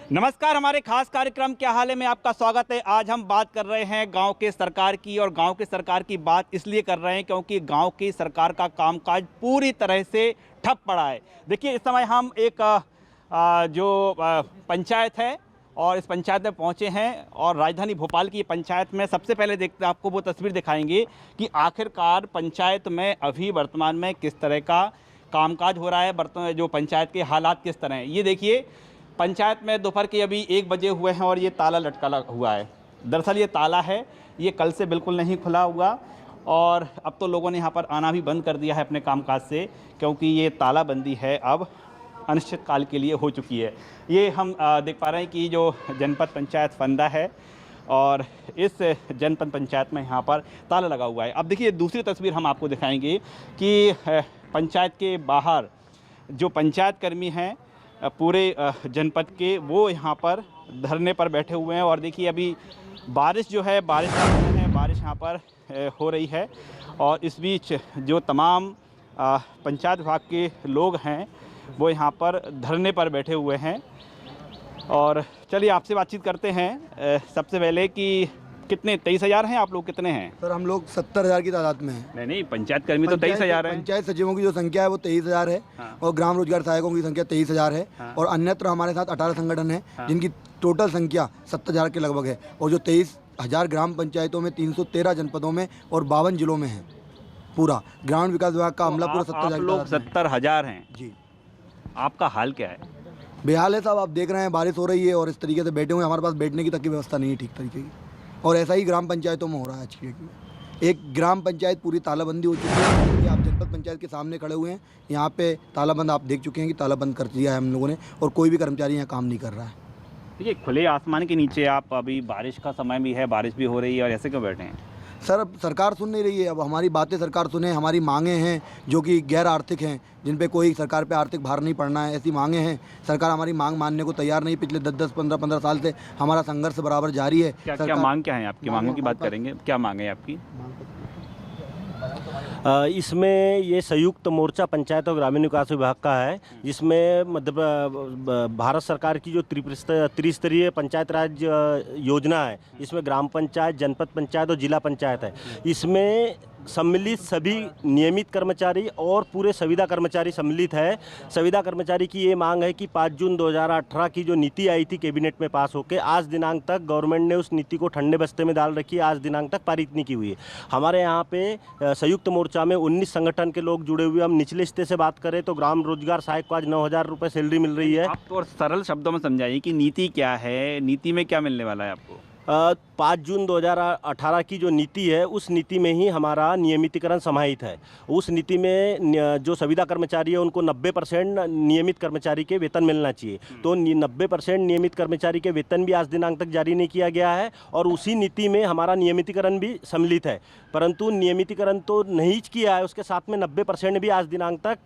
नमस्कार, हमारे खास कार्यक्रम क्या हाल है में आपका स्वागत है। आज हम बात कर रहे हैं गांव के सरकार की, और गांव के सरकार की बात इसलिए कर रहे हैं क्योंकि गांव की सरकार का कामकाज पूरी तरह से ठप पड़ा है। देखिए, इस समय हम एक पंचायत है और इस पंचायत में पहुंचे हैं, और राजधानी भोपाल की पंचायत में सबसे पहले आपको वो तस्वीर दिखाएंगे कि आखिरकार पंचायत में अभी वर्तमान में किस तरह का कामकाज हो रहा है, जो पंचायत के हालात किस तरह हैं। ये देखिए, पंचायत में दोपहर के अभी 1 बजे हुए हैं और ये ताला लटका हुआ है। दरअसल ये ताला है, ये कल से बिल्कुल नहीं खुला हुआ, और अब तो लोगों ने यहाँ पर आना भी बंद कर दिया है अपने कामकाज से, क्योंकि ये तालाबंदी है अब अनिश्चित काल के लिए हो चुकी है। ये हम देख पा रहे हैं कि जो जनपद पंचायत फंदा है, और इस जनपद पंचायत में यहाँ पर ताला लगा हुआ है। अब देखिए, दूसरी तस्वीर हम आपको दिखाएंगे कि पंचायत के बाहर जो पंचायत कर्मी हैं पूरे जनपद के, वो यहाँ पर धरने पर बैठे हुए हैं। और देखिए, अभी बारिश जो है, बारिश का समय है, बारिश यहाँ पर हो रही है, और इस बीच जो तमाम पंचायत विभाग के लोग हैं वो यहाँ पर धरने पर बैठे हुए हैं। और चलिए आपसे बातचीत करते हैं। सबसे पहले कि कितने 23,000 हैं आप लोग, कितने हैं? सर, हम लोग 70,000 की तादाद में हैं। नहीं, पंचायत कर्मी तो 23,000 है। पंचायत सचिवों की जो संख्या है वो 23,000 है। हाँ। और ग्राम रोजगार सहायकों की संख्या 23,000 है। हाँ। और अन्यत्र हमारे साथ 18 संगठन हैं। हाँ। जिनकी टोटल संख्या 70,000 के लगभग है। और जो 23,000 ग्राम पंचायतों में 313 जनपदों में और 52 जिलों में है। पूरा ग्रामीण विकास विभाग का अमला पूरा 70,000 लोग 70,000 हैं जी। आपका हाल क्या है? बेहाल है साहब, आप देख रहे हैं बारिश हो रही है और इस तरीके से बैठे हुए हैं। हमारे पास बैठने की तक की व्यवस्था नहीं है ठीक तरीके की, और ऐसा ही ग्राम पंचायतों में हो रहा है आज की डेट में। एक ग्राम पंचायत पूरी तालाबंदी हो चुकी है। ये आप जनपद पंचायत के सामने खड़े हुए हैं, यहाँ पे तालाबंद आप देख चुके हैं कि तालाबंद कर दिया है हम लोगों ने, और कोई भी कर्मचारी यहाँ काम नहीं कर रहा है। देखिए, खुले आसमान के नीचे आप, अभी बारिश का समय भी है, बारिश भी हो रही है, और ऐसे क्यों बैठे हैं? सर, अब सरकार सुन नहीं रही है। अब हमारी बातें सरकार सुने। हमारी मांगें हैं जो कि गैर आर्थिक हैं, जिन पे कोई सरकार पे आर्थिक भार नहीं पड़ना है, ऐसी मांगें हैं। सरकार हमारी मांग मानने को तैयार नहीं। पिछले 10-10, 15-15 साल से हमारा संघर्ष बराबर जारी है। क्या मांग क्या है आपकी? मांगों की बात करेंगे, क्या मांग है आपकी? इसमें ये संयुक्त मोर्चा पंचायत और ग्रामीण विकास विभाग का है, जिसमें भारत सरकार की जो त्रिस्तरीय पंचायत राज योजना है, इसमें ग्राम पंचायत, जनपद पंचायत और जिला पंचायत है। इसमें सम्मिलित सभी नियमित कर्मचारी और पूरे संविदा कर्मचारी सम्मिलित है। संविदा कर्मचारी की ये मांग है कि 5 जून 2018 की जो नीति आई थी कैबिनेट में पास होकर, आज दिनांक तक गवर्नमेंट ने उस नीति को ठंडे बस्ते में डाल रखी है, आज दिनांक तक पारित नहीं की हुई है। हमारे यहाँ पे संयुक्त मोर्चा में 19 संगठन के लोग जुड़े हुए। हम निचले हिस्से से बात करें तो ग्राम रोजगार सहायक को आज 9,000 रुपये सैलरी मिल रही है। आप तो सरल शब्दों में समझाइए कि नीति क्या है, नीति में क्या मिलने वाला है आपको? 5 जून 2018 की जो नीति है, उस नीति में ही हमारा नियमितीकरण समाहित है। उस नीति में जो संविदा कर्मचारी है उनको 90% नियमित कर्मचारी के वेतन मिलना चाहिए। तो 90% नियमित कर्मचारी के वेतन भी आज दिनांक तक जारी नहीं किया गया है, और उसी नीति में हमारा नियमितीकरण भी सम्मिलित है। परंतु नियमितीकरण तो नहीं किया है, उसके साथ में 90% भी आज दिनांक तक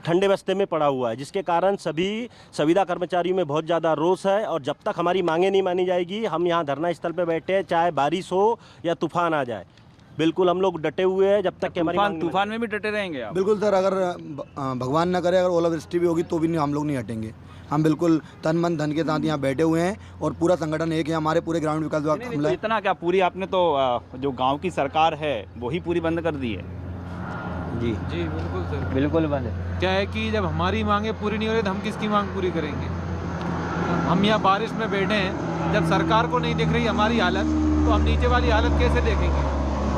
ठंडे बस्ते में पड़ा हुआ है, जिसके कारण सभी संविदा कर्मचारियों में बहुत ज़्यादा रोष है। और जब तक हमारी मांगें नहीं मानी जाएगी, हम यहाँ धरना स्थल पे बैठे हैं, चाहे बारिश हो या तूफान आ जाए। बिल्कुल हम लोग डटे हुए हैं जब तक कि हमारी तूफान में भी डटे रहेंगे आप? बिल्कुल सर, अगर भगवान ना करे, अगर ओलावृष्टि भी होगी तो भी हम लोग नहीं हटेंगे। हम बिल्कुल तन मन धन के साथ यहाँ बैठे हुए हैं, और पूरा संगठन एक है। हमारे पूरे ग्रामीण विकास विभाग तो इतना क्या, पूरी आपने तो जो गाँव की सरकार है वही पूरी बंद कर दी है? जी जी बिल्कुल सर, बिल्कुल बंद है। क्या है कि जब हमारी मांगें पूरी नहीं हो रही तो हम किसकी मांग पूरी करेंगे? हम यहाँ बारिश में बैठे हैं, जब सरकार को नहीं दिख रही हमारी हालत, तो हम नीचे वाली हालत कैसे देखेंगे?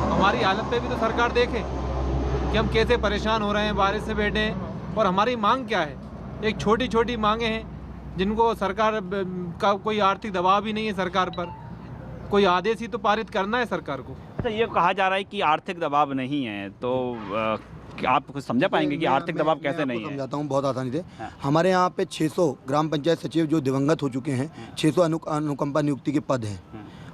हमारी हालत पे भी तो सरकार देखे कि हम कैसे परेशान हो रहे हैं, बारिश से बैठे हैं। और हमारी मांग क्या है? एक छोटी छोटी मांगें हैं जिनको सरकार का कोई आर्थिक दबाव भी नहीं है सरकार पर। कोई आदेश ही तो पारित करना है सरकार को। अच्छा, ये कहा जा रहा है कि आर्थिक दबाव नहीं है, तो आप कुछ समझा पाएंगे कि आर्थिक दबाव कैसे नहीं है? समझाता हूँ बहुत आसानी से। हाँ। हमारे यहाँ पे 600 ग्राम पंचायत सचिव जो दिवंगत हो चुके हैं, 600 अनुकंपा नियुक्ति के पद हैं,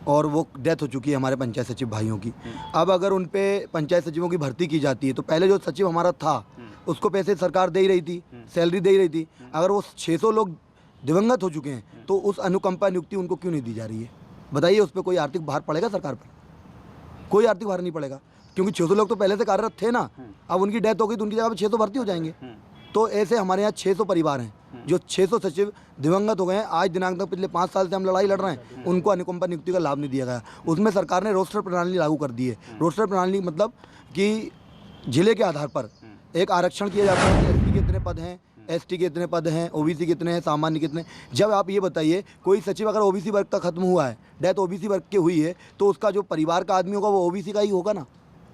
और वो डेथ हो चुकी है हमारे पंचायत सचिव भाइयों की। अब अगर उन पे पंचायत सचिवों की भर्ती की जाती है, तो पहले जो सचिव हमारा था उसको पैसे सरकार दे ही रही थी, सैलरी दे ही रही थी। अगर वो 600 लोग दिवंगत हो चुके हैं, तो उस अनुकंपा नियुक्ति उनको क्यों नहीं दी जा रही है? बताइए, उस पर कोई आर्थिक भार पड़ेगा सरकार पर? कोई आर्थिक भार नहीं पड़ेगा, क्योंकि 600 लोग तो पहले से कार्यरत थे ना। अब उनकी डेथ हो गई तो उनकी जगह पर 600 भर्ती हो जाएंगे। तो ऐसे हमारे यहाँ 600 परिवार हैं जो 600 सचिव दिवंगत हो गए हैं आज दिनांक तक, पिछले 5 साल से हम लड़ाई लड़ रहे हैं, उनको अनुकंपा नियुक्ति का लाभ नहीं दिया गया। उसमें सरकार ने रोस्टर प्रणाली लागू कर दी है। रोस्टर प्रणाली मतलब कि जिले के आधार पर एक आरक्षण किया जाता है, एसटी के इतने पद हैं, एसटी के इतने पद हैं, ओबीसी कितने हैं, सामान्य कितने। जब आप ये बताइए कोई सचिव अगर ओबीसी वर्ग का खत्म हुआ है, डेथ ओबीसी वर्ग की हुई है, तो उसका जो परिवार का आदमी होगा वो ओबीसी का ही होगा ना,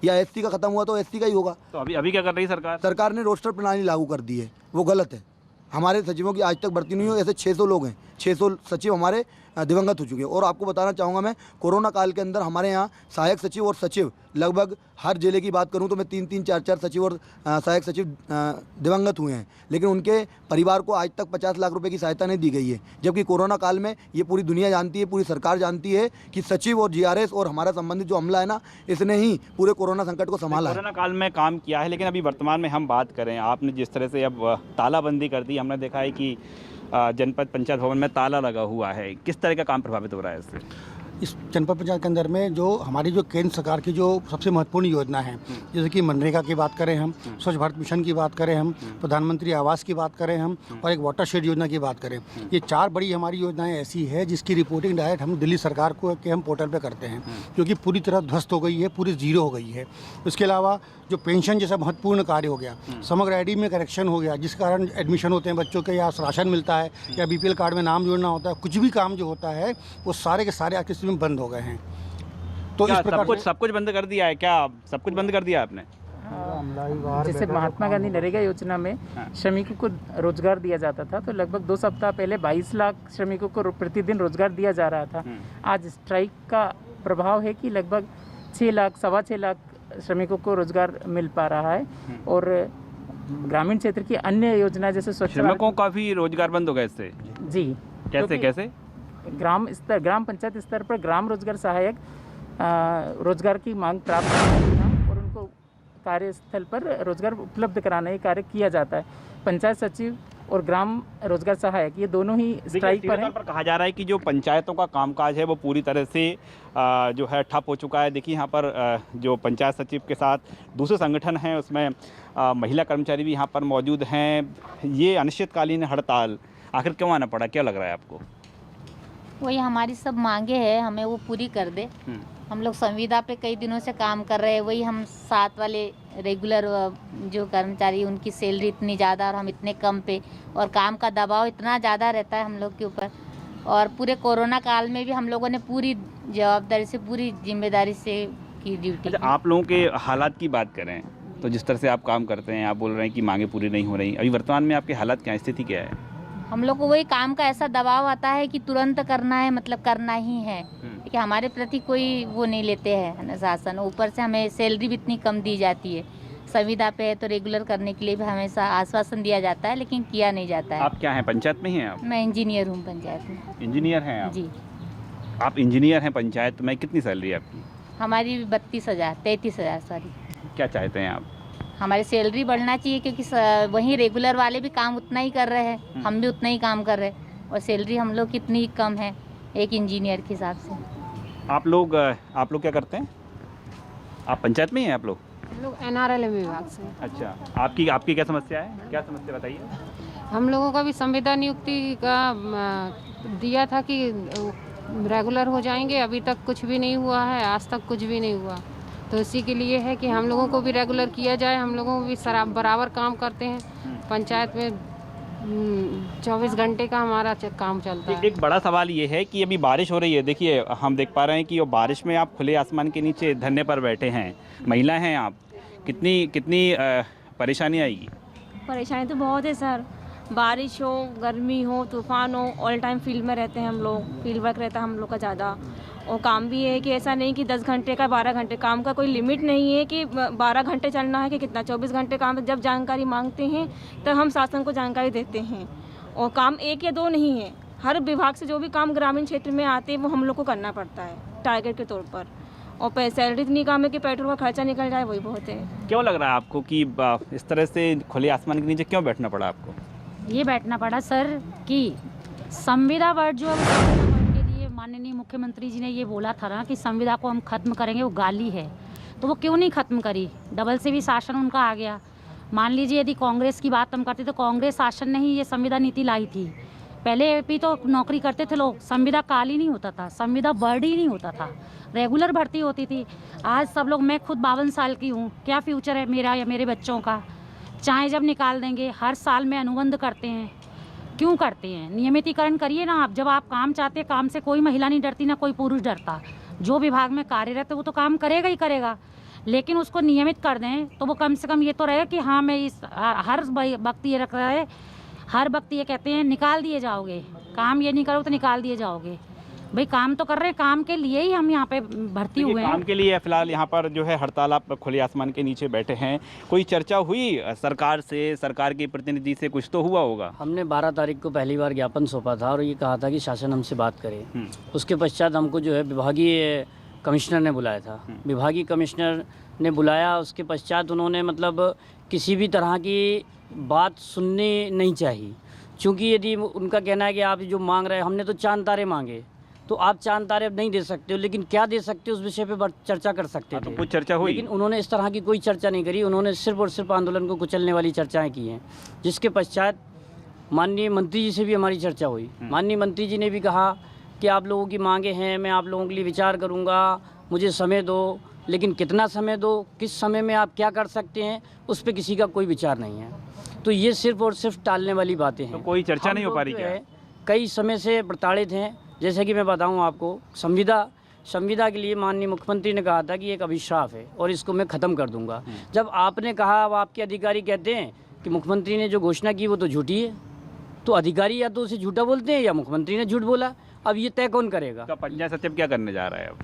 या एसटी का खत्म हुआ तो एसटी का ही होगा। तो अभी क्या कर रही है सरकार? सरकार ने रोस्टर प्रणाली लागू कर दी है, वो गलत है। हमारे सचिवों की आज तक भर्ती नहीं हुई। ऐसे 600 लोग हैं, 600 सचिव हमारे दिवंगत हो चुके हैं। और आपको बताना चाहूँगा मैं, कोरोना काल के अंदर हमारे यहाँ सहायक सचिव और सचिव लगभग हर जिले की बात करूँ तो मैं 3-3, 4-4 सचिव और सहायक सचिव दिवंगत हुए हैं, लेकिन उनके परिवार को आज तक 50 लाख रुपए की सहायता नहीं दी गई है। जबकि कोरोना काल में ये पूरी दुनिया जानती है, पूरी सरकार जानती है कि सचिव और जीआरएस और हमारा संबंधित जो अमला है ना, इसने ही पूरे कोरोना संकट को संभाला है। कोरोना काल में काम किया है, लेकिन अभी वर्तमान में हम बात करें, आपने जिस तरह से अब तालाबंदी कर दी, हमने देखा है कि जनपद पंचायत भवन में ताला लगा हुआ है, किस तरह का काम प्रभावित हो रहा है इससे? इस जनपद पंचायत के अंदर में जो हमारी जो केंद्र सरकार की जो सबसे महत्वपूर्ण योजना है, जैसे कि मनरेगा की बात करें हम, स्वच्छ भारत मिशन की बात करें हम, प्रधानमंत्री आवास की बात करें हम, और एक वाटर शेड योजना की बात करें, ये 4 बड़ी हमारी योजनाएं ऐसी है जिसकी रिपोर्टिंग डायरेक्ट हम दिल्ली सरकार को के हम पोर्टल पे करते हैं, क्योंकि पूरी तरह ध्वस्त हो गई है, पूरी जीरो हो गई है। इसके अलावा जो पेंशन जैसा महत्वपूर्ण कार्य हो गया, समग्र आईडी में करेक्शन हो गया, जिस कारण एडमिशन होते हैं बच्चों के, या राशन मिलता है, या बीपीएल कार्ड में नाम जोड़ना होता है, कुछ भी काम जो होता है वो सारे के सारे आज की स्थिति में बंद हो गए हैं। तो इस प्रकार सब कुछ बंद कर दिया है क्या? सब कुछ बंद कर दिया आपने? जैसे महात्मा गांधी नरेगा योजना में श्रमिकों को रोजगार दिया जाता था, तो लगभग 2 सप्ताह पहले 22 लाख श्रमिकों को प्रतिदिन रोजगार दिया जा रहा था। आज स्ट्राइक का प्रभाव है कि लगभग 6 लाख, 6.25 लाख श्रमिकों को रोजगार मिल पा रहा है। और ग्रामीण क्षेत्र की अन्य योजना जैसे स्वच्छ श्रमिकों का भी रोजगार बंद हो गया इससे? जी। कैसे? ग्राम पंचायत स्तर पर ग्राम रोजगार सहायक रोजगार की मांग प्राप्त करना और उनको कार्यस्थल पर रोजगार उपलब्ध कराने का कार्य किया जाता है। पंचायत सचिव और ग्राम रोजगार सहायक ये दोनों ही स्ट्राइक पर हैं। कहा जा रहा है कि जो पंचायतों का कामकाज है वो पूरी तरह से जो है ठप हो चुका है। देखिए यहाँ पर जो पंचायत सचिव के साथ दूसरे संगठन हैं, उसमें महिला कर्मचारी भी यहाँ पर मौजूद हैं। ये अनिश्चितकालीन हड़ताल आखिर क्यों आना पड़ा, क्या लग रहा है आपको? वही हमारी सब मांगे हैं, हमें वो पूरी कर दे। हम लोग संविदा पे कई दिनों से काम कर रहे हैं, वही हम साथ वाले रेगुलर जो कर्मचारी उनकी सैलरी इतनी ज़्यादा और हम इतने कम पे, और काम का दबाव इतना ज़्यादा रहता है हम लोग के ऊपर। और पूरे कोरोना काल में भी हम लोगों ने पूरी जवाबदारी से, पूरी जिम्मेदारी से की ड्यूटी। अच्छा, आप लोगों के हालात की बात करें तो जिस तरह से आप काम करते हैं, आप बोल रहे हैं कि मांगे पूरी नहीं हो रही, अभी वर्तमान में आपके हालात क्या, स्थिति क्या है? हम लोग को वही काम का ऐसा दबाव आता है कि तुरंत करना है, मतलब करना ही है, कि हमारे प्रति कोई वो नहीं लेते हैं शासन। ऊपर से हमें सैलरी भी इतनी कम दी जाती है, संविदा पे है तो रेगुलर करने के लिए भी हमेशा आश्वासन दिया जाता है, लेकिन किया नहीं जाता है। आप क्या हैं, पंचायत में ही हैं आप? मैं इंजीनियर हूँ पंचायत में। इंजीनियर हैं आप? जी। आप इंजीनियर हैं पंचायत में, कितनी सैलरी है आपकी? हमारी 32,000, 33,000 सॉरी। क्या चाहते हैं आप? हमारी सैलरी बढ़ना चाहिए, क्योंकि वहीं रेगुलर वाले भी काम उतना ही कर रहे हैं, हम भी उतना ही काम कर रहे हैं, और सैलरी हम लोग कितनी कम है एक इंजीनियर के हिसाब से। आप लोग क्या करते हैं? आप पंचायत में ही हैं आप लोग? हम लोग NRLM विभाग से। अच्छा, आपकी क्या समस्या है, क्या समस्या बताइए? हम लोगों का भी संविदा नियुक्ति का दिया था कि रेगुलर हो जाएंगे, अभी तक कुछ भी नहीं हुआ है, आज तक कुछ भी नहीं हुआ। तो इसी के लिए है कि हम लोगों को भी रेगुलर किया जाए। हम लोगों को भी बराबर काम करते हैं पंचायत में, 24 घंटे का हमारा काम चलता है। एक बड़ा सवाल ये है कि अभी बारिश हो रही है, देखिए हम देख पा रहे हैं कि बारिश में आप खुले आसमान के नीचे धरने पर बैठे हैं, महिला हैं आप, कितनी परेशानी आएगी? परेशानी तो बहुत है सर, बारिश हो, गर्मी हो, तूफान हो, ऑल टाइम फील्ड में रहते हैं हम लोग, फील्ड वर्क रहता है हम लोग का ज़्यादा। और काम भी है कि ऐसा नहीं कि 10 घंटे का 12 घंटे, काम का कोई लिमिट नहीं है कि 12 घंटे चलना है कि कितना, 24 घंटे काम। जब जानकारी मांगते हैं तब हम शासन को जानकारी देते हैं, और काम 1 या 2 नहीं है, हर विभाग से जो भी काम ग्रामीण क्षेत्र में आते हैं वो हम लोग को करना पड़ता है टारगेट के तौर पर। और सैलरी इतनी कम है कि पेट्रोल का खर्चा निकल जाए, वही बहुत है। क्यों लग रहा है आपको कि इस तरह से खुले आसमान के नीचे क्यों बैठना पड़ा आपको? ये बैठना पड़ा सर कि संविदा वर्ड जो है के लिए माननीय मुख्यमंत्री जी ने ये बोला था ना कि संविदा को हम खत्म करेंगे, वो गाली है, तो वो क्यों नहीं खत्म करी? डबल से भी शासन उनका आ गया, मान लीजिए यदि कांग्रेस की बात हम करते तो कांग्रेस शासन ने ही ये संविदा नीति लाई थी। पहले भी तो नौकरी करते थे लोग, संविदा काल ही नहीं होता था, संविदा बर्ड ही नहीं होता था, रेगुलर भर्ती होती थी। आज सब लोग, मैं खुद 52 साल की हूँ, क्या फ्यूचर है मेरा या मेरे बच्चों का? चाहे जब निकाल देंगे, हर साल में अनुबंध करते हैं, क्यों करते हैं? नियमितीकरण करिए ना आप। जब आप काम चाहते हैं, काम से कोई महिला नहीं डरती, ना कोई पुरुष डरता। जो विभाग में कार्यरत है वो तो काम करेगा ही करेगा, लेकिन उसको नियमित कर दें तो वो कम से कम ये तो रहे कि हाँ मैं इस हर वक्त ये रख रहा है, हर वक्त ये कहते हैं निकाल दिए जाओगे, काम ये नहीं करो तो निकाल दिए जाओगे। भाई काम तो कर रहे हैं, काम के लिए ही हम यहाँ पे भर्ती हुए हैं। काम के लिए फिलहाल यहाँ पर जो है हड़ताल, आप खुले आसमान के नीचे बैठे हैं। कोई चर्चा हुई सरकार से, सरकार के प्रतिनिधि से? कुछ तो हुआ होगा। हमने 12 तारीख को पहली बार ज्ञापन सौंपा था और ये कहा था कि शासन हमसे बात करे। उसके पश्चात हमको जो है विभागीय कमिश्नर ने बुलाया था। विभागीय कमिश्नर ने बुलाया, उसके पश्चात उन्होंने मतलब किसी भी तरह की बात सुननी नहीं चाहिए, क्योंकि यदि उनका कहना है कि आप जो मांग रहे हैं, हमने तो चांद तारे मांगे, तो आप चांद तारे नहीं दे सकते हो, लेकिन क्या दे सकते हो उस विषय पे चर्चा कर सकते थे। तो कुछ चर्चा हुई, लेकिन उन्होंने इस तरह की कोई चर्चा नहीं करी। उन्होंने सिर्फ और सिर्फ आंदोलन को कुचलने वाली चर्चाएं की हैं, जिसके पश्चात माननीय मंत्री जी से भी हमारी चर्चा हुई। माननीय मंत्री जी ने भी कहा कि आप लोगों की मांगे हैं, मैं आप लोगों के लिए विचार करूँगा, मुझे समय दो, लेकिन कितना समय दो, किस समय में आप क्या कर सकते हैं, उस पर किसी का कोई विचार नहीं है। तो ये सिर्फ और सिर्फ टालने वाली बातें हैं। तो कोई चर्चा नहीं हो पा रही क्या? कई समय से प्रताड़ित हैं। जैसे कि मैं बताऊं आपको, संविदा के लिए माननीय मुख्यमंत्री ने कहा था कि एक अभिशाप है और इसको मैं ख़त्म कर दूंगा। जब आपने कहा, अब आपके अधिकारी कहते हैं कि मुख्यमंत्री ने जो घोषणा की वो तो झूठी है, तो अधिकारी या तो उसे झूठा बोलते हैं या मुख्यमंत्री ने झूठ बोला। अब ये तय कौन करेगा? तो पंचायत सचिव क्या करने जा रहा है अब?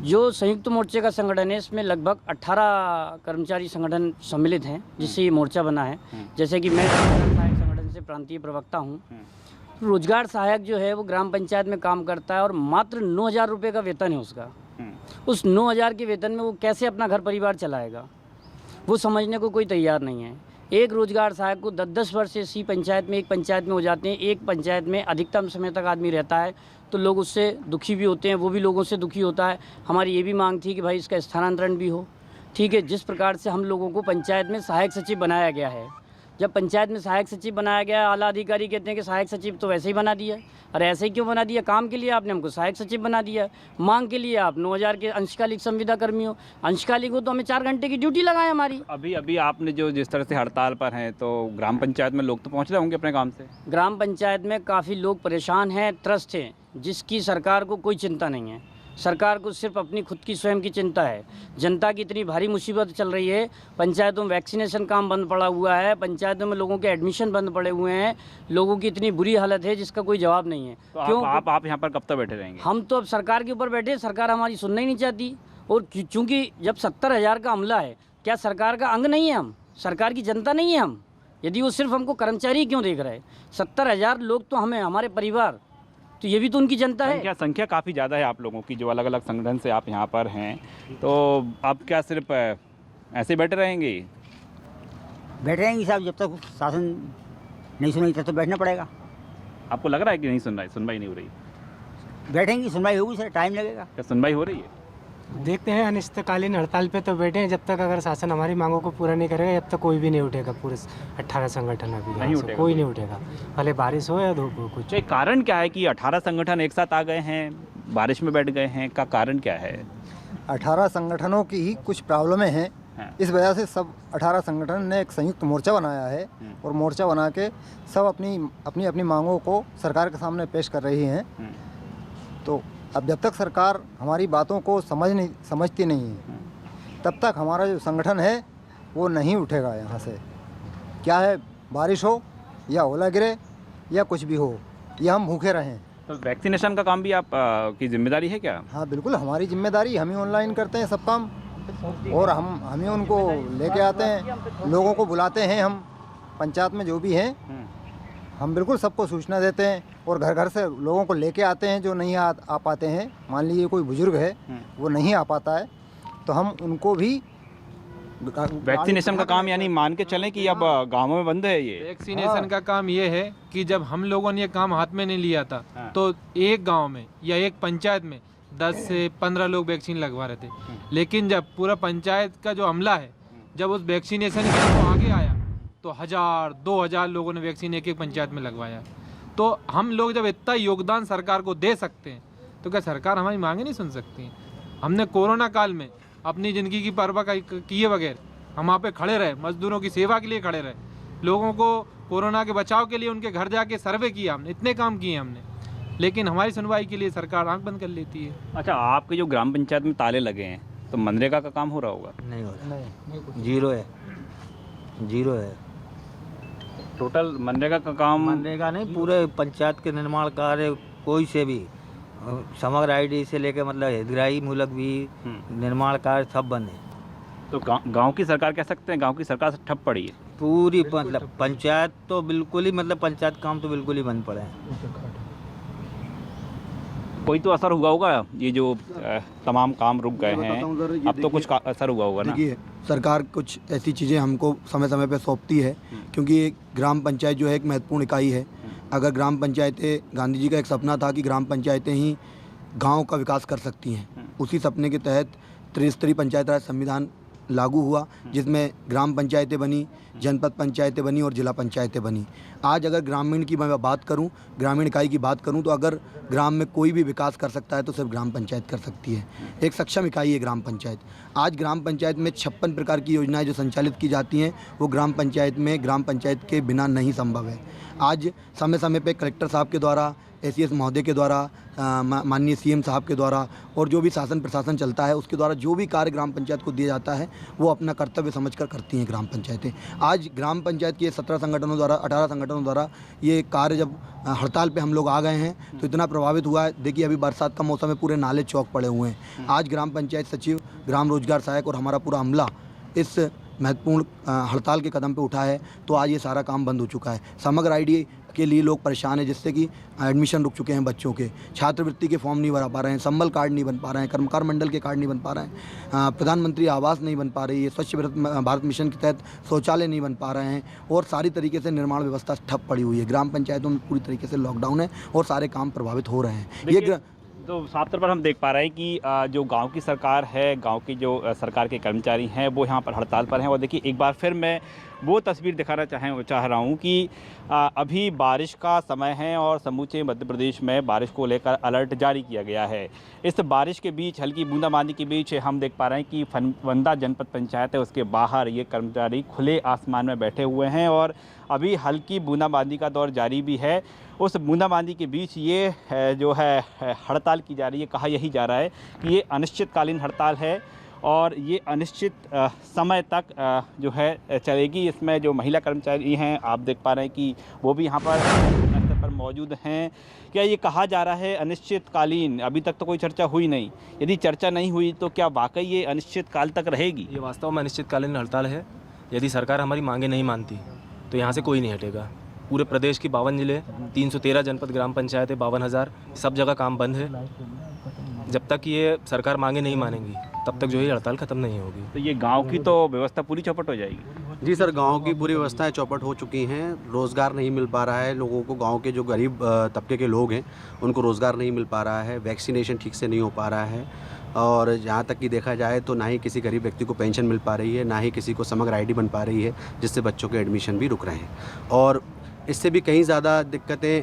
जो संयुक्त मोर्चे का संगठन है, इसमें लगभग 18 कर्मचारी संगठन सम्मिलित हैं, जिससे ये मोर्चा बना है। जैसे कि मैं सहायक संगठन से प्रांतीय प्रवक्ता हूँ। रोजगार सहायक जो है वो ग्राम पंचायत में काम करता है और मात्र 9,000 रुपये का वेतन है उसका। उस 9,000 के वेतन में वो कैसे अपना घर परिवार चलाएगा, वो समझने को कोई तैयार नहीं है। एक रोजगार सहायक को 10-10 वर्ष से इसी पंचायत में, एक पंचायत में हो जाते हैं। एक पंचायत में अधिकतम समय तक आदमी रहता है, तो लोग उससे दुखी भी होते हैं, वो भी लोगों से दुखी होता है। हमारी ये भी मांग थी कि भाई इसका स्थानांतरण भी हो। ठीक है, जिस प्रकार से हम लोगों को पंचायत में सहायक सचिव बनाया गया है, जब पंचायत में सहायक सचिव बनाया गया, आला अधिकारी कहते हैं कि सहायक सचिव तो वैसे ही बना दिया। और ऐसे ही क्यों बना दिया? काम के लिए आपने हमको सहायक सचिव बना दिया, मांग के लिए आप 9,000 के अंशकालिक संविदा कर्मी हो। अंशकालिक हो तो हमें 4 घंटे की ड्यूटी लगाए हमारी। अभी आपने जो जिस तरह से हड़ताल पर हैं, तो ग्राम पंचायत में लोग तो पहुँच रहे होंगे अपने काम से? ग्राम पंचायत में काफ़ी लोग परेशान हैं, त्रस्त हैं, जिसकी सरकार को कोई चिंता नहीं है। सरकार को सिर्फ अपनी खुद की स्वयं की चिंता है। जनता की इतनी भारी मुसीबत चल रही है, पंचायतों में वैक्सीनेशन काम बंद पड़ा हुआ है, पंचायतों में लोगों के एडमिशन बंद पड़े हुए हैं, लोगों की इतनी बुरी हालत है जिसका कोई जवाब नहीं है। तो क्यों आप यहाँ पर कब तक बैठे रहेंगे? हम तो अब सरकार के ऊपर बैठे, सरकार हमारी सुनना ही नहीं चाहती। और चूँकि जब 70,000 का हमला है, क्या सरकार का अंग नहीं है हम? सरकार की जनता नहीं है हम? यदि वो सिर्फ हमको कर्मचारी क्यों देख रहे हैं? 70,000 लोग तो हमें, हमारे परिवार, तो ये भी तो उनकी जनता है। संख्या काफ़ी ज़्यादा है आप लोगों की, जो अलग अलग संगठन से आप यहाँ पर हैं, तो आप क्या सिर्फ ऐसे बैठे रहेंगे? बैठे रहेंगे साहब, जब तक शासन नहीं सुनेगी तब तो बैठना पड़ेगा। आपको लग रहा है कि नहीं सुन रहा है, सुनवाई नहीं हो रही? बैठेंगे, सुनवाई होगी सर, टाइम लगेगा। क्या सुनवाई हो रही है? देखते हैं, अनिश्चितकालीन हड़ताल पे तो बैठे हैं। जब तक अगर शासन हमारी मांगों को पूरा नहीं करेगा, जब तक कोई भी नहीं उठेगा। पूरे 18 संगठन अभी नहीं उठेगा, कोई नहीं उठेगा, भले बारिश हो या धूप हो। कुछ कारण क्या है कि 18 संगठन एक साथ आ गए हैं, बारिश में बैठ गए हैं, का कारण क्या है? 18 संगठनों की ही कुछ प्रॉब्लमें हैं। इस वजह से सब 18 संगठन ने एक संयुक्त मोर्चा बनाया है और मोर्चा बना के सब अपनी अपनी मांगों को सरकार के सामने पेश कर रही हैं। तो अब जब तक सरकार हमारी बातों को समझती नहीं है, तब तक हमारा जो संगठन है वो नहीं उठेगा यहाँ से। क्या है, बारिश हो या ओला गिरे या कुछ भी हो, या हम भूखे रहें। तो वैक्सीनेशन का काम भी आप की जिम्मेदारी है क्या? हाँ बिल्कुल, हमारी जिम्मेदारी, हम ही ऑनलाइन करते हैं सब काम, और हम ही उनको लेके आते हैं, लोगों को बुलाते हैं। हम पंचायत में जो भी हैं, हम बिल्कुल सबको सूचना देते हैं और घर घर से लोगों को लेके आते हैं जो नहीं आ पाते हैं। मान लीजिए कोई बुजुर्ग है, वो नहीं आ पाता है, तो हम उनको भी वैक्सीनेशन का काम, यानी मान के चलें कि अब गाँवों में बंद है ये वैक्सीनेशन का काम ये है कि जब हम लोगों ने ये काम हाथ में नहीं लिया था, तो एक गांव में या एक पंचायत में 10 से 15 लोग वैक्सीन लगवा रहे थे। लेकिन जब पूरा पंचायत का जो अमला है, जब उस वैक्सीनेशन को आगे आया तो 1000-2000 लोगों ने वैक्सीन एक पंचायत में लगवाया। तो हम लोग जब इतना योगदान सरकार को दे सकते हैं तो क्या सरकार हमारी मांगे नहीं सुन सकती? हमने कोरोना काल में अपनी ज़िंदगी की परवाह किए बगैर हम वहाँ पे खड़े रहे, मजदूरों की सेवा के लिए खड़े रहे, लोगों को कोरोना के बचाव के लिए उनके घर जाके सर्वे किया हमने, इतने काम किए हमने, लेकिन हमारी सुनवाई के लिए सरकार आंख बंद कर लेती है। अच्छा, आपके जो ग्राम पंचायत में ताले लगे हैं तो मनरेगा का काम हो रहा होगा? नहीं हो रहा, जीरो है। टोटल मनरेगा का काम? मनरेगा नहीं, पूरे पंचायत के निर्माण कार्य कोई से भी, समग्र आईडी से लेकर मतलब हितग्राही मूलक भी निर्माण कार्य सब बंद है। तो गांव की सरकार कह सकते हैं, गांव की सरकार से ठप पड़ी है पूरी, मतलब पंचायत तो बिल्कुल ही, मतलब पंचायत काम तो बिल्कुल ही बंद पड़े हैं। कोई तो असर हुआ होगा, ये जो तमाम काम रुक गए हैं, अब तो कुछ असर हुआ होगा ना? देखिए, सरकार कुछ ऐसी चीज़ें हमको समय समय पर सौंपती है, क्योंकि एक ग्राम पंचायत जो है एक महत्वपूर्ण इकाई है। अगर ग्राम पंचायतें, गांधी जी का एक सपना था कि ग्राम पंचायतें ही गांव का विकास कर सकती हैं, उसी सपने के तहत त्रिस्तरीय पंचायत राज संविधान लागू हुआ, जिसमें ग्राम पंचायतें बनी, जनपद पंचायतें बनी और जिला पंचायतें बनी। आज अगर ग्रामीण की मैं बात करूं, ग्रामीण इकाई की बात करूं, तो अगर ग्राम में कोई भी विकास कर सकता है तो सिर्फ ग्राम पंचायत कर सकती है। एक सक्षम इकाई है ग्राम पंचायत। आज ग्राम पंचायत में 56 प्रकार की योजनाएं जो संचालित की जाती हैं वो ग्राम पंचायत के बिना नहीं संभव है। आज समय समय पे कलेक्टर साहब के द्वारा, एसीएस महोदय के द्वारा, माननीय सीएम साहब के द्वारा और जो भी शासन प्रशासन चलता है उसके द्वारा जो भी कार्य ग्राम पंचायत को दिया जाता है वो अपना कर्तव्य समझकर करती हैं ग्राम पंचायतें। आज ग्राम पंचायत के 18 संगठनों द्वारा ये कार्य जब हड़ताल पे हम लोग आ गए हैं तो इतना प्रभावित हुआ है। देखिए, अभी बरसात का मौसम है, पूरे नाले चौक पड़े हुए हैं। आज ग्राम पंचायत सचिव, ग्राम रोजगार सहायक और हमारा पूरा अमला इस महत्वपूर्ण हड़ताल के कदम पे उठा है, तो आज ये सारा काम बंद हो चुका है। समग्र आईडी के लिए लोग परेशान हैं, जिससे कि एडमिशन रुक चुके हैं बच्चों के, छात्रवृत्ति के फॉर्म नहीं भरा पा रहे हैं, संबल कार्ड नहीं बन पा रहे हैं, कर्मकार मंडल के कार्ड नहीं बन पा रहे हैं, प्रधानमंत्री आवास नहीं बन पा रही है, स्वच्छ भारत मिशन के तहत शौचालय नहीं बन पा रहे हैं और सारी तरीके से निर्माण व्यवस्था ठप पड़ी हुई है। ग्राम पंचायतों में पूरी तरीके से लॉकडाउन है और सारे काम प्रभावित हो रहे हैं। ये तो साफ तौर पर हम देख पा रहे हैं कि जो गांव की सरकार है, गांव की जो सरकार के कर्मचारी हैं वो यहाँ पर हड़ताल पर हैं। और देखिए, एक बार फिर मैं वो तस्वीर दिखाना चाह रहा हूँ कि अभी बारिश का समय है और समूचे मध्य प्रदेश में बारिश को लेकर अलर्ट जारी किया गया है। इस बारिश के बीच, हल्की बूंदाबांदी के बीच हम देख पा रहे हैं कि फनवंदा जनपद पंचायत है, उसके बाहर ये कर्मचारी खुले आसमान में बैठे हुए हैं और अभी हल्की बूंदाबांदी का दौर जारी भी है। उस बूंदाबांदी के बीच ये जो है हड़ताल की जा रही है। कहा यही जा रहा है कि ये अनिश्चितकालीन हड़ताल है और ये अनिश्चित समय तक जो है चलेगी। इसमें जो महिला कर्मचारी हैं, आप देख पा रहे हैं कि वो भी यहाँ पर स्तर पर मौजूद हैं। क्या ये कहा जा रहा है अनिश्चितकालीन? अभी तक तो कोई चर्चा हुई नहीं। यदि चर्चा नहीं हुई तो क्या वाकई ये अनिश्चित काल तक रहेगी? ये वास्तव में अनिश्चितकालीन हड़ताल है। यदि सरकार हमारी मांगे नहीं मानती तो यहाँ से कोई नहीं हटेगा। पूरे प्रदेश की 52 जिले, 313 जनपद ग्राम पंचायतें, 52,000, सब जगह काम बंद है। जब तक ये सरकार मांगे नहीं मानेंगी तब तक जो है हड़ताल ख़त्म नहीं होगी। तो ये गांव की तो व्यवस्था पूरी चौपट हो जाएगी? जी सर, गांव की पूरी व्यवस्थाएं चौपट हो चुकी हैं। रोज़गार नहीं मिल पा रहा है लोगों को। गांव के जो गरीब तबके के लोग हैं उनको रोज़गार नहीं मिल पा रहा है। वैक्सीनेशन ठीक से नहीं हो पा रहा है और जहाँ तक कि देखा जाए तो ना ही किसी गरीब व्यक्ति को पेंशन मिल पा रही है, ना ही किसी को समग्र आईडी बन पा रही है, जिससे बच्चों के एडमिशन भी रुक रहे हैं। और इससे भी कहीं ज़्यादा दिक्कतें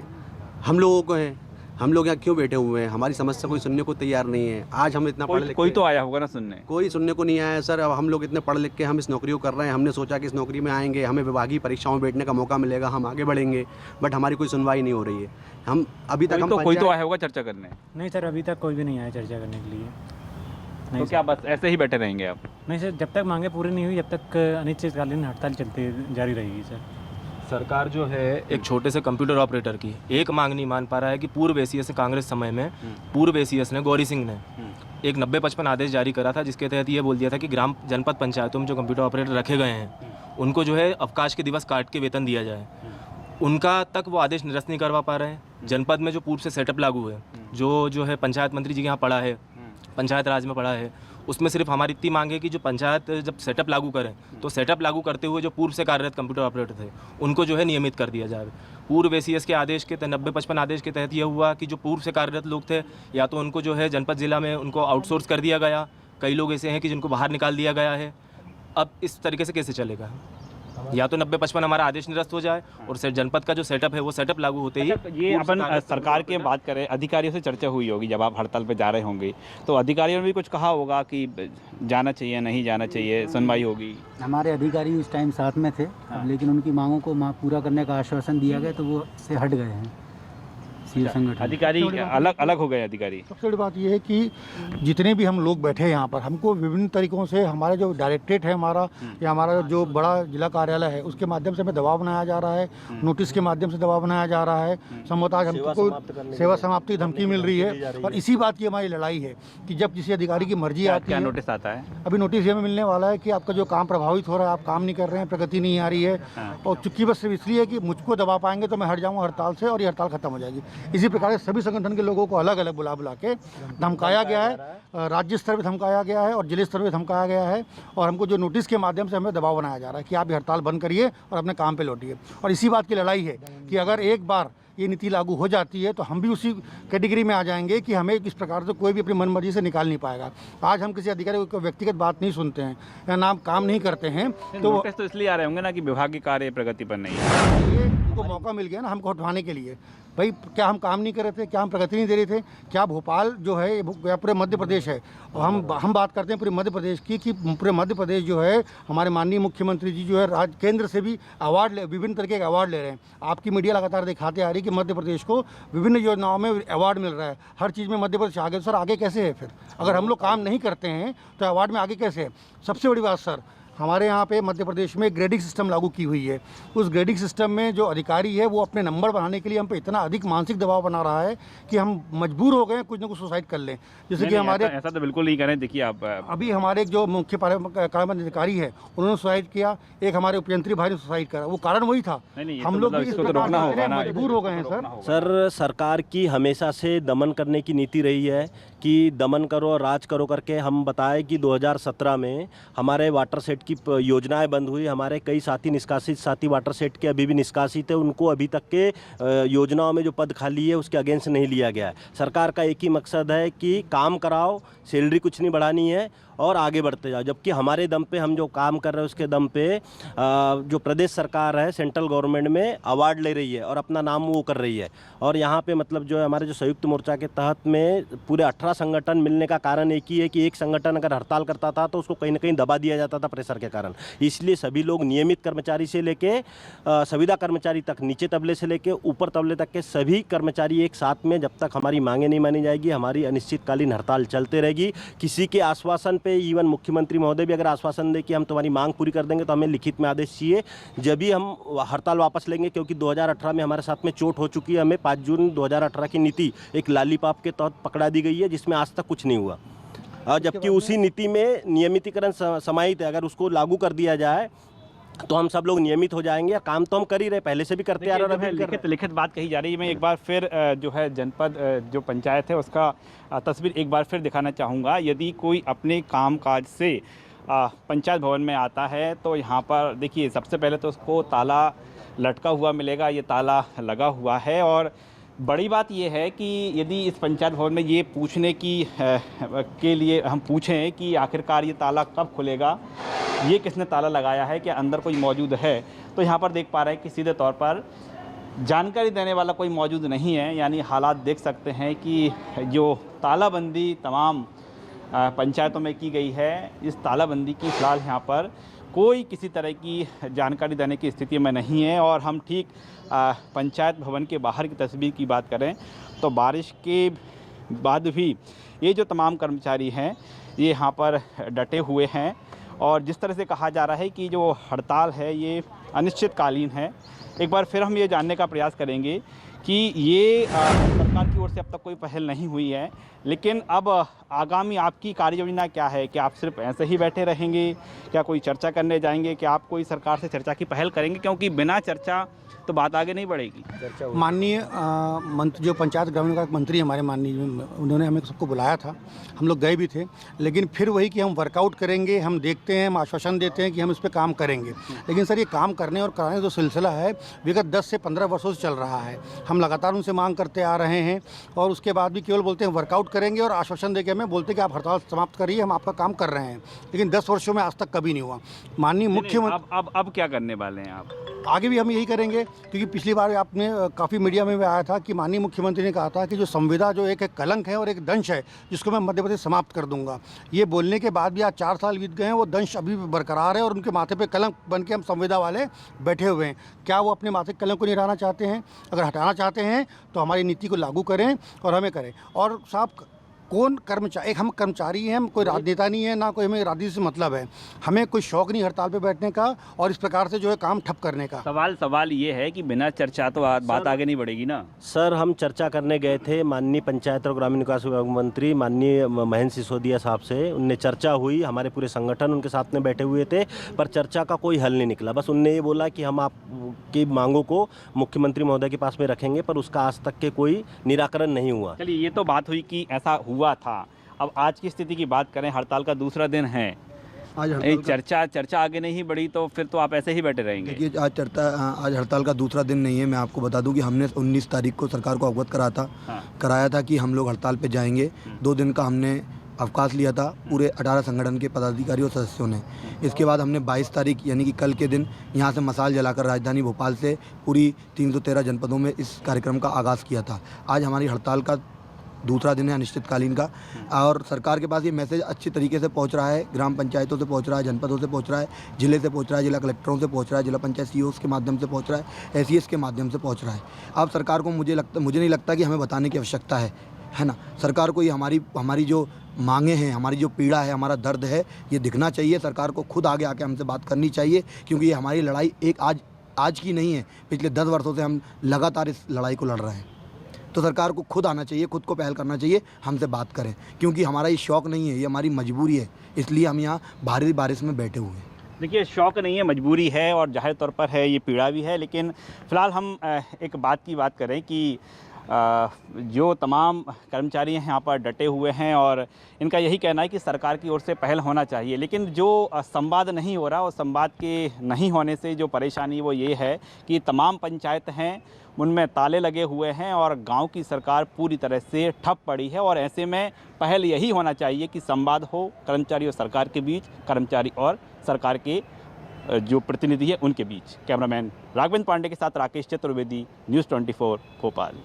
हम लोगों को हैं। हम लोग यहाँ क्यों बैठे हुए हैं? हमारी समस्या कोई सुनने को तैयार नहीं है। आज हम इतना पढ़ लिख, कोई तो आया होगा ना सुनने? कोई सुनने को नहीं आया सर। अब हम लोग इतने पढ़ लिख के हम इस नौकरी को कर रहे हैं। हमने सोचा कि इस नौकरी में आएंगे, हमें विभागीय परीक्षाओं में बैठने का मौका मिलेगा, हम आगे बढ़ेंगे, बट हमारी कोई सुनवाई नहीं हो रही है। हम अभी तक कोई तो आया होगा चर्चा करने? नहीं सर, अभी तक कोई भी नहीं आया चर्चा करने के लिए। तो क्या बस ऐसे ही बैठे रहेंगे आप? नहीं सर, जब तक मांगे पूरी नहीं हुई जब तक अनिश्चितकालीन हड़ताल चलती जारी रहेगी सर। सरकार जो है एक छोटे से कंप्यूटर ऑपरेटर की एक मांग नहीं मान पा रहा है कि पूर्व एसीएस कांग्रेस समय में पूर्व एसीएस ने, गौरी सिंह ने एक 90-55 आदेश जारी करा था, जिसके तहत ये बोल दिया था कि ग्राम जनपद पंचायतों में जो कंप्यूटर ऑपरेटर रखे गए हैं उनको जो है अवकाश के दिवस काट के वेतन दिया जाए। उनका तक वो आदेश निरस्त नहीं करवा पा रहे हैं। जनपद में जो पूर्व से सेटअप लागू है, जो है पंचायत मंत्री जी के यहाँ पड़ा है, पंचायत राज में पड़ा है, उसमें सिर्फ हमारी इतनी मांग है कि जो पंचायत जब सेटअप लागू करें तो सेटअप लागू करते हुए जो पूर्व से कार्यरत कंप्यूटर ऑपरेटर थे उनको जो है नियमित कर दिया जाए। पूर्व एसीएस के आदेश के 90-55 आदेश के तहत यह हुआ कि जो पूर्व से कार्यरत लोग थे या तो उनको जो है जनपद जिला में उनको आउटसोर्स कर दिया गया, कई लोग ऐसे हैं कि जिनको बाहर निकाल दिया गया है। अब इस तरीके से कैसे चलेगा? या तो 90-55 हमारा आदेश निरस्त हो जाए और जनपद का जो सेटअप है वो सेटअप लागू होते ही। ये अपन सरकार की बात करें, अधिकारियों से चर्चा हुई होगी जब आप हड़ताल पे जा रहे होंगे, तो अधिकारियों ने भी कुछ कहा होगा कि जाना चाहिए नहीं जाना चाहिए, सुनवाई होगी? हमारे अधिकारी उस टाइम साथ में थे, लेकिन उनकी मांगों को पूरा करने का आश्वासन दिया गया तो वो से हट गए हैं। संगठन अधिकारी अलग अलग हो गए अधिकारी। सबसे बड़ी बात यह है कि जितने भी हम लोग बैठे हैं यहाँ पर, हमको विभिन्न तरीकों से हमारे जो डायरेक्टरेट है हमारा या हमारा जो बड़ा जिला कार्यालय है उसके माध्यम से हमें दबाव बनाया जा रहा है, नोटिस के माध्यम से दबाव बनाया जा रहा है, संभवतः आज हमको सेवा समाप्ति की धमकी मिल रही है। और इसी बात की हमारी लड़ाई है कि जब किसी अधिकारी की मर्जी आती है, नोटिस आता है, अभी नोटिस ये हमें मिलने वाला है कि आपका जो काम प्रभावित हो रहा है, आप काम नहीं कर रहे हैं, प्रगति नहीं आ रही है, और चुप्पी बस सिर्फ इसलिए कि मुझको दबा पाएंगे तो मैं हट जाऊँगा हड़ताल से और ये हड़ताल खत्म हो जाएगी। इसी प्रकार से सभी संगठन के लोगों को अलग अलग बुला के धमकाया गया है, राज्य स्तर पर धमकाया गया है और जिले स्तर पर धमकाया गया है, और हमको जो नोटिस के माध्यम से हमें दबाव बनाया जा रहा है कि आप ये हड़ताल बंद करिए और अपने काम पे लौटिए। और इसी बात की लड़ाई है कि अगर एक बार ये नीति लागू हो जाती है तो हम भी उसी कैटेगरी में आ जाएंगे कि हमें किस प्रकार से कोई भी अपनी मनमर्जी से निकाल नहीं पाएगा। आज हम किसी अधिकारी को व्यक्तिगत बात नहीं सुनते हैं या नाम काम नहीं करते हैं तो नोटिस तो इसलिए आ रहे होंगे ना कि विभाग के कार्य प्रगति पर नहीं है, ये उनको मौका मिल गया ना हमको हटवाने के लिए। भाई क्या हम काम नहीं कर रहे थे, क्या हम प्रगति नहीं दे रहे थे, क्या भोपाल जो है या पूरे मध्य प्रदेश है, और हम बात करते हैं पूरे मध्य प्रदेश की कि पूरे मध्य प्रदेश जो है हमारे माननीय मुख्यमंत्री जी जो है राज्य केंद्र से भी अवार्ड विभिन्न तरीके के अवार्ड ले रहे हैं। आपकी मीडिया लगातार दिखाते आ रही है कि मध्य प्रदेश को विभिन्न योजनाओं में अवार्ड मिल रहा है, हर चीज़ में मध्य प्रदेश आगे। सर आगे कैसे है फिर? अगर हम लोग काम नहीं करते हैं तो अवार्ड में आगे कैसे है? सबसे बड़ी बात सर, हमारे यहाँ पे मध्य प्रदेश में ग्रेडिंग सिस्टम लागू की हुई है। उस ग्रेडिंग सिस्टम में जो अधिकारी है वो अपने नंबर बढ़ाने के लिए हम पे इतना अधिक मानसिक दबाव बना रहा है कि हम मजबूर हो गए कुछ ना कुछ सुसाइड कर लें। जैसे कि हमारे ऐसा तो बिल्कुल नहीं करें। देखिए आप अभी हमारे जो मुख्य कार्यपालन अधिकारी है उन्होंने सुसाइड किया, एक हमारे उपयंत्री भाई ने सुसाइड करा। वो कारण वही था, हम लोग भी मजबूर हो गए हैं। सर सरकार की हमेशा से दमन करने की नीति रही है कि दमन करो और राज करो करके। हम बताएं कि 2017 में हमारे वाटर सेट की योजनाएं बंद हुई, हमारे कई साथी निष्कासित साथी वाटर सेट के अभी भी निष्कासित है, उनको अभी तक के योजनाओं में जो पद खाली है उसके अगेंस्ट नहीं लिया गया है। सरकार का एक ही मकसद है कि काम कराओ, सैलरी कुछ नहीं बढ़ानी है और आगे बढ़ते जाओ। जबकि हमारे दम पे हम जो काम कर रहे हैं उसके दम पे जो प्रदेश सरकार है सेंट्रल गवर्नमेंट में अवार्ड ले रही है और अपना नाम वो कर रही है। और यहाँ पे मतलब जो है हमारे जो संयुक्त मोर्चा के तहत में पूरे 18 संगठन मिलने का कारण एक ही है कि एक संगठन अगर हड़ताल करता था तो उसको कहीं ना कहीं दबा दिया जाता था प्रेशर के कारण। इसलिए सभी लोग नियमित कर्मचारी से लेके संविदा कर्मचारी तक, नीचे तबले से लेके ऊपर तबले तक के सभी कर्मचारी एक साथ में, जब तक हमारी मांगें नहीं मानी जाएगी हमारी अनिश्चितकालीन हड़ताल चलते रहेगी। किसी के आश्वासन पे इवन मुख्यमंत्री महोदय भी अगर आश्वासन दे कि हम तुम्हारी मांग पूरी कर देंगे तो हमें लिखित में आदेश चाहिए, जब भी हम हड़ताल वापस लेंगे। क्योंकि 2018 में हमारे साथ में चोट हो चुकी है। हमें 5 जून 2018 की नीति एक लालीपाप के तहत पकड़ा दी गई है जिसमें आज तक कुछ नहीं हुआ, और जबकि उसी नीति में नियमितीकरण समाहित है। अगर उसको लागू कर दिया जाए तो हम सब लोग नियमित हो जाएंगे। काम तो हम कर ही रहे, पहले से भी करते आ रहे हैं। लिखित बात कही जा रही है। मैं एक बार फिर जो है जनपद जो पंचायत है उसका तस्वीर एक बार फिर दिखाना चाहूँगा। यदि कोई अपने कामकाज से पंचायत भवन में आता है तो यहाँ पर देखिए सबसे पहले तो उसको ताला लटका हुआ मिलेगा, ये ताला लगा हुआ है। और बड़ी बात यह है कि यदि इस पंचायत भवन में ये पूछने के लिए हम पूछें कि आखिरकार ये ताला कब खुलेगा, ये किसने ताला लगाया है, क्या अंदर कोई मौजूद है, तो यहाँ पर देख पा रहे हैं कि सीधे तौर पर जानकारी देने वाला कोई मौजूद नहीं है। यानी हालात देख सकते हैं कि जो तालाबंदी तमाम पंचायतों में की गई है, इस तालाबंदी की फ़िलहाल यहाँ पर कोई किसी तरह की जानकारी देने की स्थिति में नहीं है। और हम ठीक पंचायत भवन के बाहर की तस्वीर की बात करें तो बारिश के बाद भी ये जो तमाम कर्मचारी हैं ये यहाँ पर डटे हुए हैं। और जिस तरह से कहा जा रहा है कि जो हड़ताल है ये अनिश्चितकालीन है, एक बार फिर हम ये जानने का प्रयास करेंगे कि ये सरकार की ओर से अब तक कोई पहल नहीं हुई है, लेकिन अब आगामी आपकी कार्य योजना क्या है? क्या आप सिर्फ ऐसे ही बैठे रहेंगे, क्या कोई चर्चा करने जाएंगे, क्या आप कोई सरकार से चर्चा की पहल करेंगे? क्योंकि बिना चर्चा तो बात आगे नहीं बढ़ेगी। माननीय मंत्री जो पंचायत ग्रामीण विकास मंत्री हमारे माननीय, उन्होंने हमें सबको बुलाया था, हम लोग गए भी थे, लेकिन फिर वही कि हम वर्कआउट करेंगे, हम देखते हैं, हम आश्वासन देते हैं कि हम इस पर काम करेंगे। लेकिन सर ये काम करने और कराने जो सिलसिला है विगत 10 से 15 वर्षों से चल रहा है। हम लगातार उनसे मांग करते आ रहे हैं और उसके बाद भी केवल बोलते हैं वर्कआउट करेंगे और आश्वासन देके हमें बोलते हैं कि आप हड़ताल समाप्त करिए, हम आपका काम कर रहे हैं, लेकिन 10 वर्षों में आज तक कभी नहीं हुआ। माननीय मुख्यमंत्री अब क्या करने वाले हैं आप? आगे भी हम यही करेंगे, क्योंकि पिछली बार आपने काफ़ी मीडिया में भी आया था कि माननीय मुख्यमंत्री ने कहा था कि जो संविदा जो एक कलंक है और एक दंश है जिसको मैं मध्य प्रदेश समाप्त कर दूंगा। ये बोलने के बाद भी आज 4 साल बीत गए हैं, वो दंश अभी भी बरकरार है और उनके माथे पे कलंक बन के हम संविदा वाले बैठे हुए हैं। क्या वो अपने माथे कलंक को नहीं हटाना चाहते हैं? अगर हटाना चाहते हैं तो हमारी नीति को लागू करें और हमें करें। और साहब कौन कर्मचारी, एक हम कर्मचारी हैं, हम कोई राजनेता नहीं है, ना कोई हमें राजनीति से मतलब है, हमें कोई शौक नहीं हड़ताल पे बैठने का और इस प्रकार से जो है काम ठप करने का। सवाल ये है कि बिना चर्चा तो बात आगे नहीं बढ़ेगी ना। सर, हम चर्चा करने गए थे माननीय पंचायत और ग्रामीण विकास विभाग मंत्री माननीय महेंद्र सिसोदिया साहब से, उनने चर्चा हुई, हमारे पूरे संगठन उनके साथ में बैठे हुए थे, पर चर्चा का कोई हल नहीं निकला। बस उनने ये बोला कि हम आपकी मांगों को मुख्यमंत्री महोदय के पास में रखेंगे, पर उसका आज तक के कोई निराकरण नहीं हुआ। चलिए, ये तो बात हुई कि ऐसा हुआ था। अब आज की स्थिति की बात करें, हड़ताल का दूसरा दिन है, आज चर्चा आगे नहीं बढ़ी तो फिर तो आप ऐसे ही बैठे रहेंगे। देखिए, आज हड़ताल का दूसरा दिन नहीं है। मैं आपको बता दूं कि हमने 19 तारीख को सरकार को अवगत कराया था कि हम लोग हड़ताल पे जाएंगे। 2 दिन का हमने अवकाश लिया था पूरे 18 संगठन के पदाधिकारी और सदस्यों ने। इसके बाद हमने 22 तारीख यानी कि कल के दिन यहाँ से मशाल जलाकर राजधानी भोपाल से पूरी 313 जनपदों में इस कार्यक्रम का आगाज़ किया था। आज हमारी हड़ताल का दूसरा दिन है अनिश्चितकालीन का, और सरकार के पास ये मैसेज अच्छी तरीके से पहुंच रहा है। ग्राम पंचायतों से पहुंच रहा है, जनपदों से पहुंच रहा है, जिले से पहुंच रहा है, जिला कलेक्टरों से पहुंच रहा है, जिला पंचायत सीईओज़ के माध्यम से पहुंच रहा है, एसीएस के माध्यम से पहुंच रहा है। अब सरकार को मुझे नहीं लगता कि हमें बताने की आवश्यकता है ना। सरकार को ये हमारी जो मांगे हैं, हमारी जो पीड़ा है, हमारा दर्द है, ये दिखना चाहिए। सरकार को खुद आगे आके हमसे बात करनी चाहिए, क्योंकि ये हमारी लड़ाई एक आज की नहीं है। पिछले 10 वर्षों से हम लगातार इस लड़ाई को लड़ रहे हैं। तो सरकार को खुद आना चाहिए, खुद को पहल करना चाहिए, हमसे बात करें, क्योंकि हमारा ये शौक़ नहीं है, ये हमारी मजबूरी है। इसलिए हम यहाँ भारी बारिश में बैठे हुए हैं। देखिए, शौक़ नहीं है, मजबूरी है और जाहिर तौर पर है, ये पीड़ा भी है। लेकिन फ़िलहाल हम एक बात की बात करें कि जो तमाम कर्मचारी हैं यहाँ पर डटे हुए हैं और इनका यही कहना है कि सरकार की ओर से पहल होना चाहिए। लेकिन जो संवाद नहीं हो रहा और संवाद के नहीं होने से जो परेशानी वो ये है कि तमाम पंचायत हैं, उनमें ताले लगे हुए हैं और गांव की सरकार पूरी तरह से ठप पड़ी है। और ऐसे में पहल यही होना चाहिए कि संवाद हो कर्मचारी और सरकार के बीच, कर्मचारी और सरकार के जो प्रतिनिधि है उनके बीच। कैमरामैन राघवेंद्र पांडे के साथ राकेश चतुर्वेदी, न्यूज़ 24 भोपाल।